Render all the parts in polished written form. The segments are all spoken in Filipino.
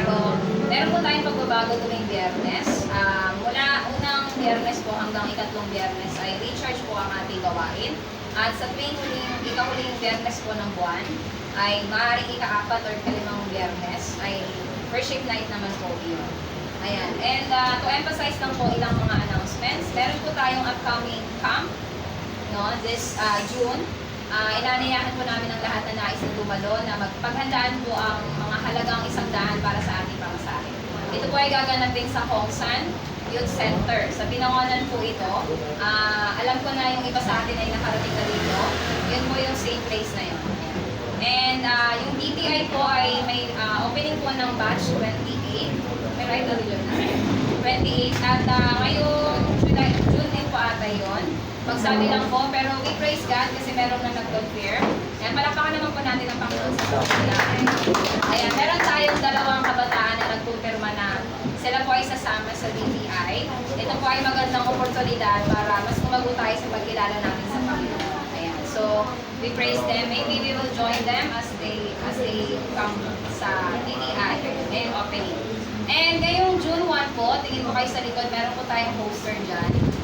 Pero meron po tayong pagbabago tuwing Biyernes. Mula unang Biyernes po hanggang ikatlong Biyernes ay recharge po ang ating gawain. At sa tuwing ikahuling Biyernes po ng buwan, ay maaaring ika-4 or ika-5 Biyernes ay worship night naman po yun. Ayan. And to emphasize lang po ilang mga announcements, meron po tayong upcoming camp, no, this June. Inanayahan po namin ang lahat na nais na dumalo na magpaghandaan po ang mga halagang 100 para sa ating pamasahe. Ito po ay gaganapin sa Hongsan Youth Center. Sa Binangonan po ito. Alam ko na yung iba sa atin ay nakarating na dito. Yun po yung same place na yun. And yung DTI po ay may opening po ng batch 28. May right na yun na. 28. At ngayong June din po ata yun. Magsabi lang po, pero we praise God kasi meron na nag-confirm. Ayan, palakpakan naman po natin ang Panginoon sa pagkakilala. Ayan, meron tayong 2 kabataan na nagkumpirma na sila po ay sasama sa DTI. Ito po ay magandang oportunidad para mas kumago tayo sa pagkilala natin sa Panginoon. Ayan, so we praise them. Maybe we will join them as they come sa DTI and opening. And ngayong June 1 po, tingin po kayo sa likod, meron po tayong poster dyan.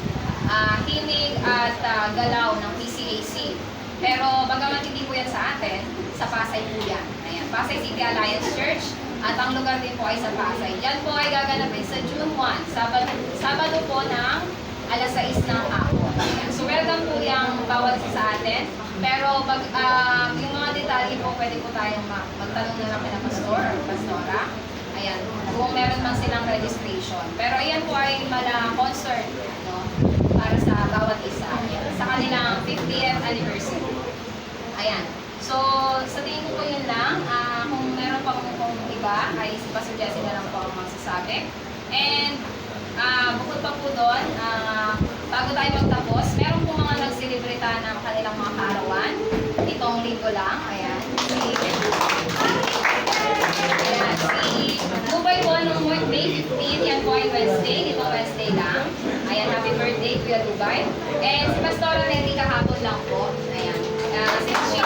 Himig at galaw ng PCAC. Pero bagamat hindi po yan sa atin, sa Pasay po yan. Ayan, Pasay City Alliance Church. At ang lugar din po ay sa Pasay. Yan po ay gaganapin sa June 1, Sabado po ng alas 6 ng hapon. So welcome po yung bawat isa sa atin. Pero yung mga detalye po, pwede po tayong magtanong na lang kina Pastor or Pastora. Ayan, kung meron man silang registration. Pero ayan po ay concert, no? Para sa bawat isa. Ayan, sa kanilang 50th anniversary. Ayan. So, sa tingin ko po yun lang. Kung meron pa kung iba, ay si Pastor Jessie na lang po ang magsasabi. And, bukod pa po doon, bago tayo magtapos, meron po mga nagsilibrita ng kanilang mga kaarawan. Itong linggo lang. Ayan. Si Dubay po nung birthday, 15, yan po ay Wednesday. Itong Wednesday lang. Ayan, happy birthday, Kuya Dubay. And si Pastora Nelly kahapon lang po. Ayan. Since she